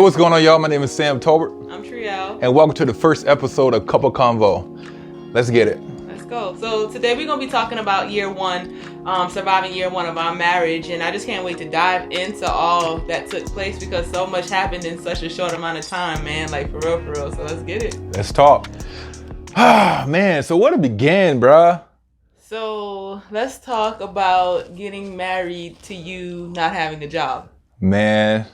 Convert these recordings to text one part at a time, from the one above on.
what's going on, y'all? My name is Sam Tolbert. I'm Trielle. And welcome to the first episode of Couple Convo. Let's get it. Let's go. So today we're going to be talking about year one, surviving year one of our marriage. And I just can't wait to dive into all that took place because so much happened in such a short amount of time, man. Like, for real. So let's get it. Let's talk. Ah, man. So where to begin, bruh? So let's talk about getting married to you not having a job. Man,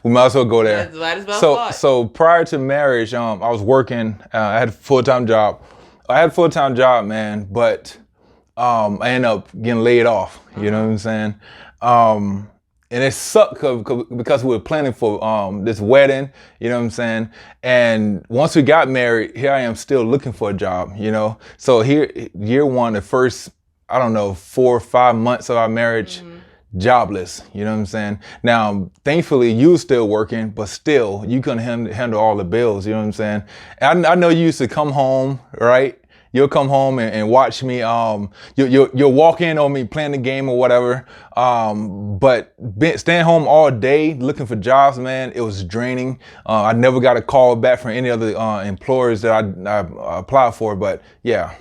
we might as well go there. Might as well start. So prior to marriage, I was working. I had a full-time job. Man, but I ended up getting laid off. You know what I'm saying? And it sucked because we were planning for this wedding. You know what I'm saying? And once we got married, here I am still looking for a job. You know, so here, year one, the first 4 or 5 months of our marriage. Mm-hmm. Jobless, you know what I'm saying? Now, thankfully, you was still working, but still, you couldn't handle all the bills, you know what I'm saying? And I know you used to come home, right? You'll come home and watch me, you'll walk in on me playing the game or whatever, but staying home all day looking for jobs, man, it was draining. I never got a call back from any other employers that I applied for, but yeah.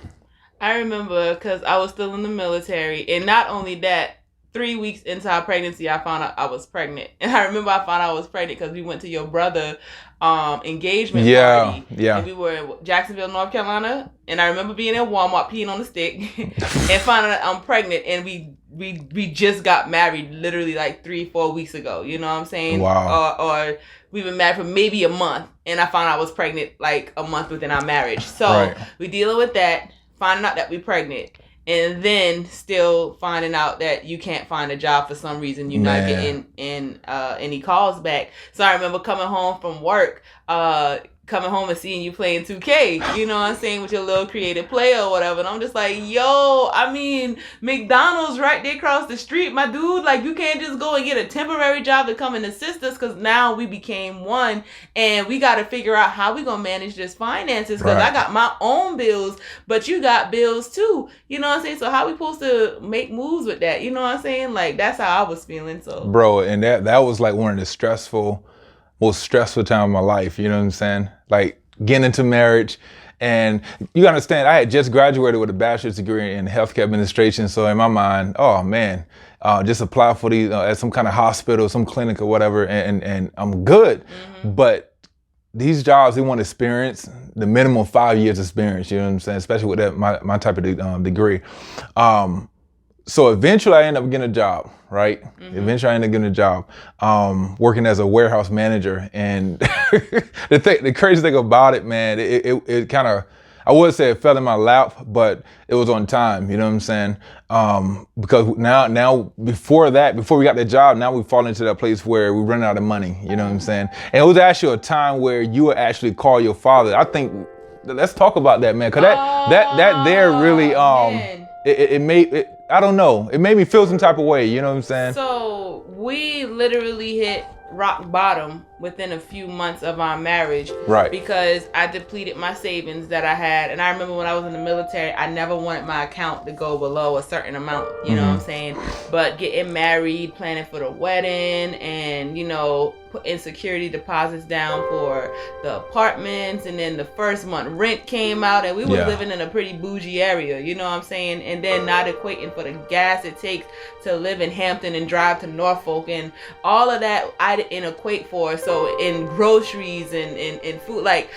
I remember because I was still in the military, and not only that, 3 weeks into our pregnancy, I found out I was pregnant. And I remember I found out I was pregnant because we went to your brother engagement party. Yeah. And we were in Jacksonville, North Carolina. And I remember being in Walmart peeing on the stick and finding out I'm pregnant. And we just got married literally like 3-4 weeks ago. You know what I'm saying? Wow. Or we've been married for maybe a month. And I found out I was pregnant like a month within our marriage. So we dealing with that, finding out that we're pregnant. And then still finding out that you can't find a job for some reason. You're not getting any calls back. So I remember coming home from work, coming home and seeing you playing 2K, you know what I'm saying, with your little creative player or whatever. And I'm just like, yo, I mean, McDonald's right there across the street, my dude. Like, you can't just go and get a temporary job to come and assist us because now we became one and we got to figure out how we going to manage this finances because I got my own bills, but you got bills too. You know what I'm saying? So how we supposed to make moves with that? You know what I'm saying? Like, that's how I was feeling. So, bro, and that was like one of the most stressful time of my life, you know what I'm saying? Like getting into marriage, and you understand, I had just graduated with a bachelor's degree in healthcare administration. So in my mind, oh man, just apply for these at some kind of hospital, some clinic or whatever, and I'm good. Mm-hmm. But these jobs, they want experience, the minimum 5 years experience, you know what I'm saying? Especially with that, my type of degree. So eventually I ended up getting a job, right? Mm-hmm. Eventually I ended up getting a job, working as a warehouse manager. And the crazy thing about it, man, it kind of, I would say it fell in my lap, but it was on time, you know what I'm saying? Because now before we got that job, now we fall into that place where we run out of money, you know what I'm saying? And it was actually a time where you would actually call your father. I think, let's talk about that, man, because that there really, I don't know. It made me feel some type of way. You know what I'm saying? So we literally hit rock bottom within a few months of our marriage. Right. Because I depleted my savings that I had. And I remember when I was in the military, I never wanted my account to go below a certain amount. You know what I'm saying? But getting married, planning for the wedding, and, you know, putting security deposits down for the apartments. And then the first month rent came out and we were living in a pretty bougie area. You know what I'm saying? And then not equating for the gas it takes to live in Hampton and drive to Norfolk. And all of that I didn't equate for. So in groceries and food, like,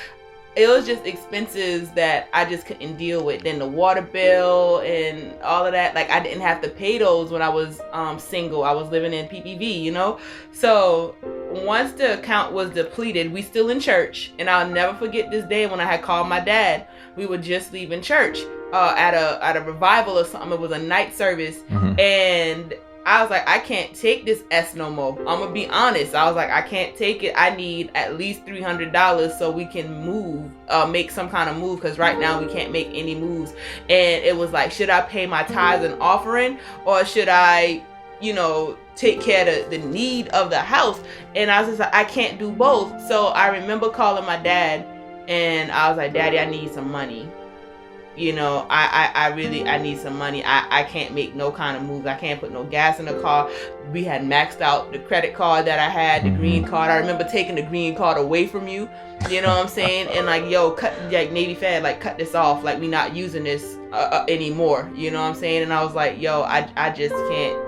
it was just expenses that I just couldn't deal with. Then the water bill and all of that, like, I didn't have to pay those when I was single. I was living in PPV, you know? So once the account was depleted, we still in church. And I'll never forget this day when I had called my dad. We were just leaving church at a revival or something. It was a night service. Mm-hmm. And I was like, I can't take this S no more. I'm gonna be honest. I was like, I can't take it. I need at least $300 so we can move, make some kind of move, because right now we can't make any moves. And it was like, should I pay my tithes and offering, or should I, you know, take care of the need of the house? And I was just like, I can't do both. So I remember calling my dad and I was like, Daddy, I need some money. you know, I need some money. I can't make no kind of moves. I can't put no gas in the car. We had maxed out the credit card that I had, the green card. I remember taking the green card away from you. You know what I'm saying? And like, yo, cut, like Navy Fed, like cut this off. Like we not using this anymore. You know what I'm saying? And I was like, yo, I just can't.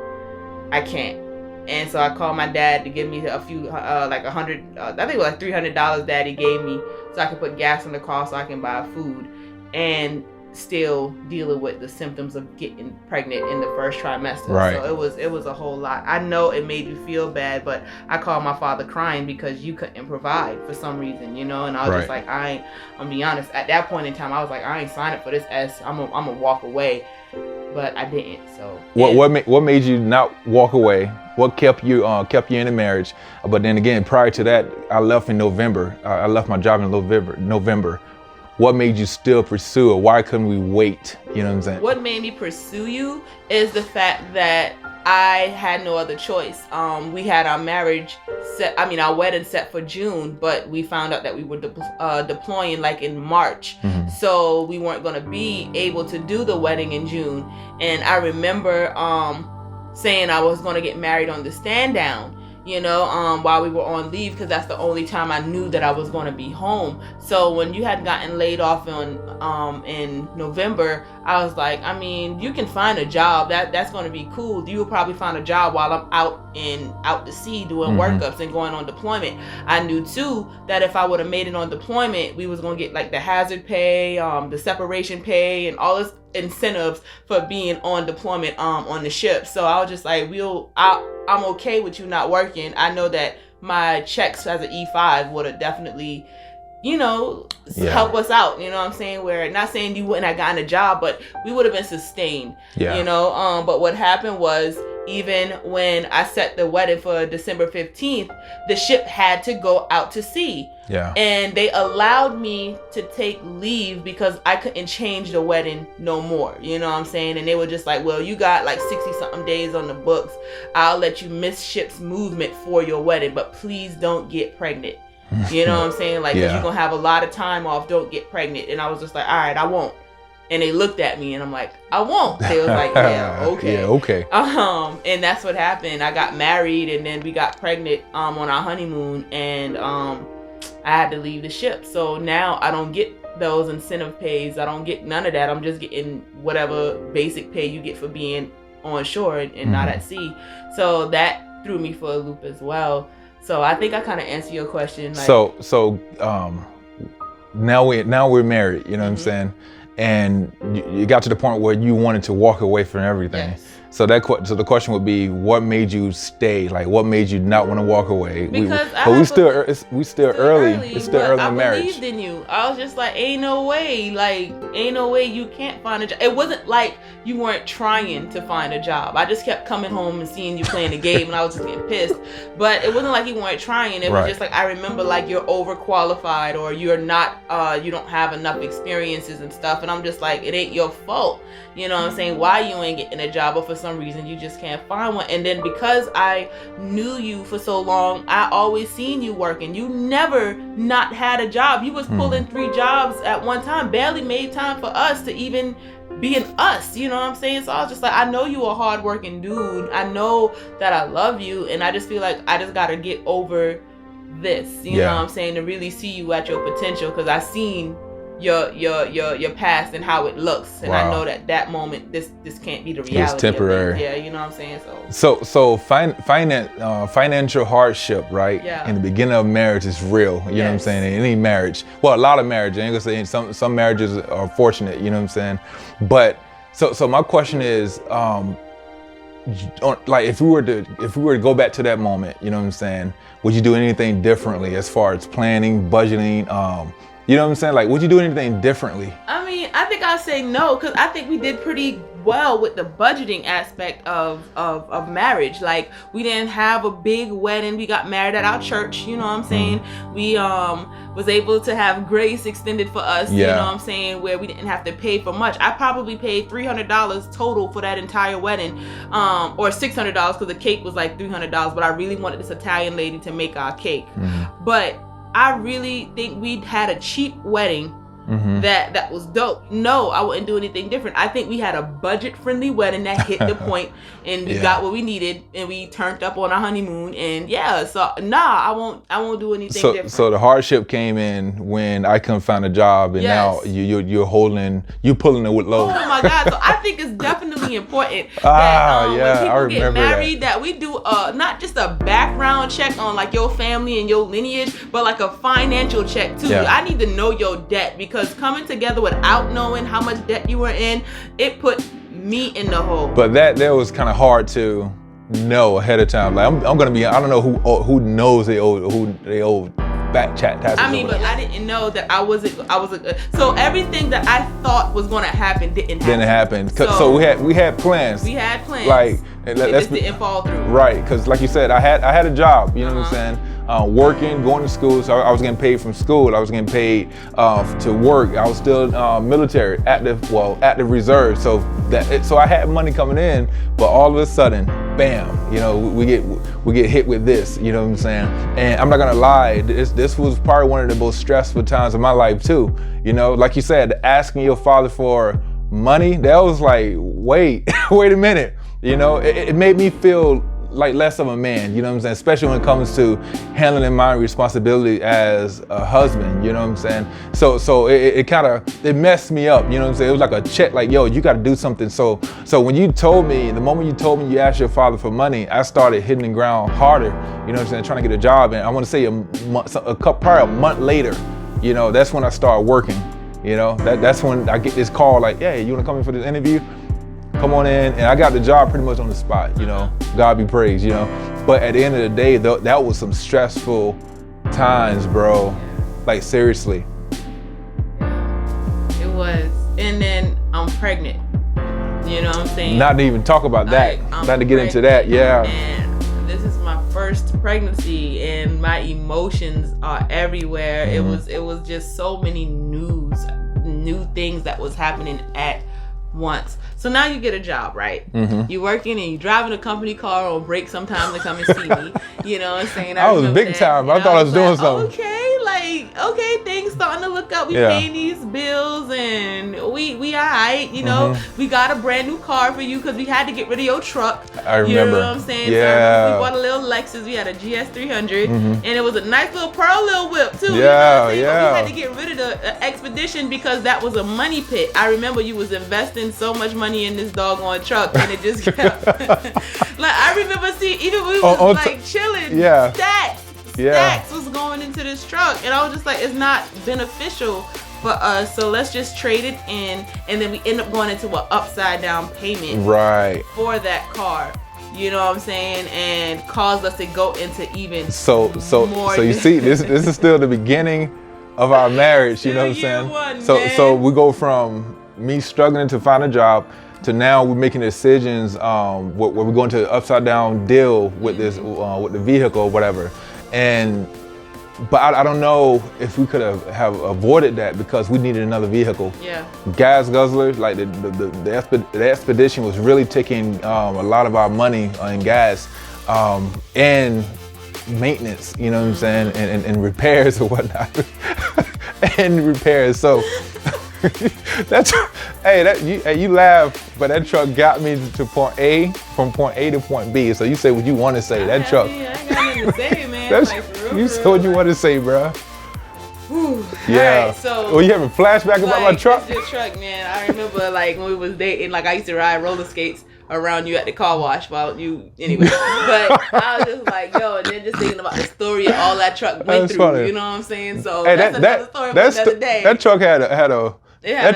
I can't. And so I called my dad to give me a few, like $100, I think it was like $300 Daddy gave me so I could put gas in the car so I can buy food, and still dealing with the symptoms of getting pregnant in the first trimester. Right. So it was a whole lot. I know it made you feel bad, but I called my father crying because you couldn't provide for some reason, you know. And I was just like, I'm be honest. At that point in time, I was like, I ain't signing for this S. I'm gonna walk away, but I didn't. So what made you not walk away? What kept you in the marriage? But then again, prior to that, I left in November. I left my job in November. What made you still pursue it? Why couldn't we wait? You know what I'm saying? What made me pursue you is the fact that I had no other choice. We had our our wedding set for June, but we found out that we were deploying like in March. So we weren't going to be able to do the wedding in June. And I remember saying I was going to get married on the stand down, you know, while we were on leave, because that's the only time I knew that I was going to be home. So when you had gotten laid off in November, I was like, I mean, you can find a job. That's going to be cool. You will probably find a job while I'm out to sea doing workups and going on deployment. I knew too that if I would have made it on deployment, we was going to get like the hazard pay, the separation pay, and all this incentives for being on deployment on the ship. So I was just like, I'm okay with you not working. I know that my checks as an E5 would have definitely, you know, help us out. You know what I'm saying? Where, not saying you wouldn't have gotten a job, but we would have been sustained. You know, but what happened was, even when I set the wedding for December 15th, the ship had to go out to sea. And they allowed me to take leave because I couldn't change the wedding no more. You know what I'm saying? And they were just like, well, you got like 60 something days on the books. I'll let you miss ship's movement for your wedding, but please don't get pregnant. You know what I'm saying? Like, 'cause you're going to have a lot of time off. Don't get pregnant. And I was just like, all right, I won't. And they looked at me and I'm like, I won't. They was like, yeah, okay. Yeah, okay. And that's what happened. I got married and then we got pregnant on our honeymoon, and I had to leave the ship. So now I don't get those incentive pays. I don't get none of that. I'm just getting whatever basic pay you get for being on shore and not at sea. So that threw me for a loop as well. So I think I kind of answered your question. Like, so now we're married. You know what I'm saying? And you got to the point where you wanted to walk away from everything. Yes. So the question would be, what made you stay? Like, what made you not want to walk away? Because we still early. It's still early in marriage. I believed in you. I was just like, ain't no way you can't find a job. It wasn't like you weren't trying to find a job. I just kept coming home and seeing you playing the game, and I was just getting pissed. But it wasn't like you weren't trying. It was just like, I remember like you're overqualified, or you're not, you don't have enough experiences and stuff. And I'm just like, it ain't your fault. You know what I'm saying? Why you ain't getting a job, but for some reason you just can't find one. And then because I knew you for so long, I always seen you working. You never not had a job. You was pulling 3 jobs at one time, barely made time for us to even being us. You know what I'm saying? So I was just like, I know you a hardworking dude. I know that I love you, and I just feel like I just gotta get over this. You know what I'm saying? To really see you at your potential, because I seen your past and how it looks, and I know that moment this can't be the reality. It's temporary. Yeah, you know what I'm saying. So financial hardship, right? Yeah. In the beginning of marriage is real. You know what I'm saying? In any marriage, well, a lot of marriages. I ain't gonna say some marriages are fortunate. You know what I'm saying? But so my question is, like if we were to go back to that moment, you know what I'm saying? Would you do anything differently as far as planning, budgeting? You know what I'm saying? Like, would you do anything differently? I mean, I think I'll say no, because I think we did pretty well with the budgeting aspect of marriage. Like, we didn't have a big wedding. We got married at our church, you know what I'm saying? We was able to have grace extended for us, you know what I'm saying, where we didn't have to pay for much. I probably paid $300 total for that entire wedding, or $600 because the cake was like $300, but I really wanted this Italian lady to make our cake. But I really think we had a cheap wedding that was dope. No, I wouldn't do anything different. I think we had a budget-friendly wedding that hit the point, and we got what we needed, and we turned up on our honeymoon. And I won't do anything different. So the hardship came in when I couldn't find a job, and now you're pulling the load. Oh my God! So I think it's definitely important that when people get married, that we do not just a background check on like your family and your lineage, but like a financial check too. Yeah. I need to know your debt, because coming together without knowing how much debt you were in, it put me in the hole. But that was kind of hard to know ahead of time. Like I'm gonna be, I don't know who knows they owe back chat taxes. I mean, but I didn't know that I wasn't. So everything that I thought was gonna happen didn't happen. So we had plans. We had plans. Like it just didn't fall through. Right, because like you said, I had a job. You know what I'm saying? Working, going to school. So I was getting paid from school. I was getting paid to work. I was still military, active reserve. So I had money coming in, but all of a sudden, bam! You know, we get hit with this. You know what I'm saying? And I'm not gonna lie, this was probably one of the most stressful times of my life too. You know, like you said, asking your father for money, that was like, wait a minute. You know, it made me feel like less of a man, you know what I'm saying? Especially when it comes to handling my responsibility as a husband, you know what I'm saying? So it messed me up, you know what I'm saying? It was like a check, like, yo, you got to do something. So when the moment you told me you asked your father for money, I started hitting the ground harder, you know what I'm saying? Trying to get a job. And I want to say probably a month later, you know, that's when I started working, you know? That's when I get this call like, hey, you want to come in for this interview? Come on in. And I got the job pretty much on the spot, you know, God be praised, you know. But at the end of the day, that was some stressful times, bro. Like, seriously. It was. And then I'm pregnant. You know what I'm saying? Not to even talk about that. Not to get into that, yeah. And this is my first pregnancy, and my emotions are everywhere. It was just so many new things that was happening at once. So now you get a job, right? You're working and you're driving a company car on break sometimes to come and see me. You know what I'm saying? I was big time. I thought I was doing something. Okay, things starting to look up. We paying these bills and we all right. You know, we got a brand new car for you because we had to get rid of your truck. I remember. You know what I'm saying? Yeah. So we bought a little Lexus. We had a GS 300 and it was a nice little pearl little whip too. Yeah, you know what I'm saying? But we had to get rid of the Expedition because that was a money pit. I remember you was investing so much money in this doggone truck, and it just kept like I remember even we was chilling. Stacks was going into this truck, and I was just like, it's not beneficial for us, so let's just trade it in. And then we end up going into an upside down payment for that car. You know what I'm saying? And caused us to go into even more. So you see, this is still the beginning of our marriage. You know what I'm saying? So we go from me struggling to find a job to now we're making decisions where we're going to upside down deal with this with the vehicle or whatever. But I don't know if we could have avoided that because we needed another vehicle. Yeah. Gas guzzlers, like the Expedition was really taking a lot of our money in gas and maintenance, you know what I'm saying, and repairs or whatnot. And repairs. So you laugh, but that truck got me to point A, from point A to point B. So you say what you want to say. That truck. I ain't got nothing to say, man. You say what you want to say, bro. Whew. Yeah. Right, so. Well, you having a flashback about my truck? Your truck, man. I remember like when we was dating, like I used to ride roller skates around you at the car wash anyway. But I was just like, yo, and then just thinking about the story of all that truck went through. Funny. You know what I'm saying? So that's another story for another day. That truck had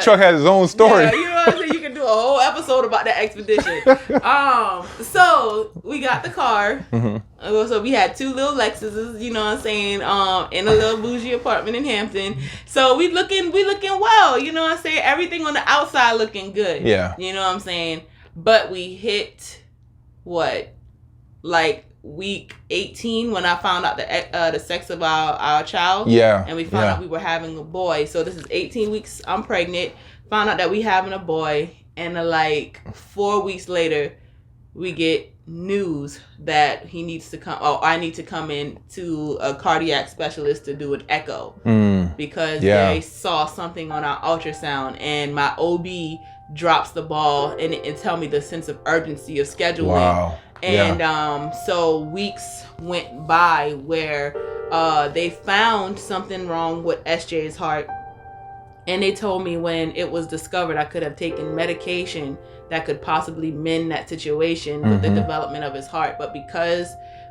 truck had its own story. Yeah, you know what I'm saying? You can do a whole episode about that Expedition. So we got the car. So we had two little Lexuses, you know what I'm saying, in a little bougie apartment in Hampton. So we looking well, you know what I'm saying? Everything on the outside looking good. Yeah. You know what I'm saying? But we hit week 18 when I found out the sex of our child. Yeah. And we found out we were having a boy. So this is 18 weeks. I'm pregnant. Found out that we having a boy, and 4 weeks later, we get news that he needs to come. Oh, I need to come in to a cardiac specialist to do an echo because they saw something on our ultrasound, and my OB drops the ball and tell me the sense of urgency of scheduling. Wow. And so weeks went by where they found something wrong with SJ's heart. And they told me when it was discovered, I could have taken medication that could possibly mend that situation with the development of his heart. But because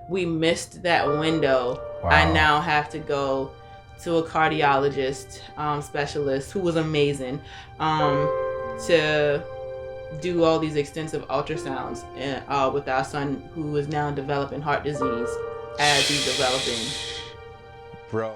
we missed that window, I now have to go to a cardiologist specialist who was amazing to do all these extensive ultrasounds with our son, who is now developing heart disease as he's developing. Bro.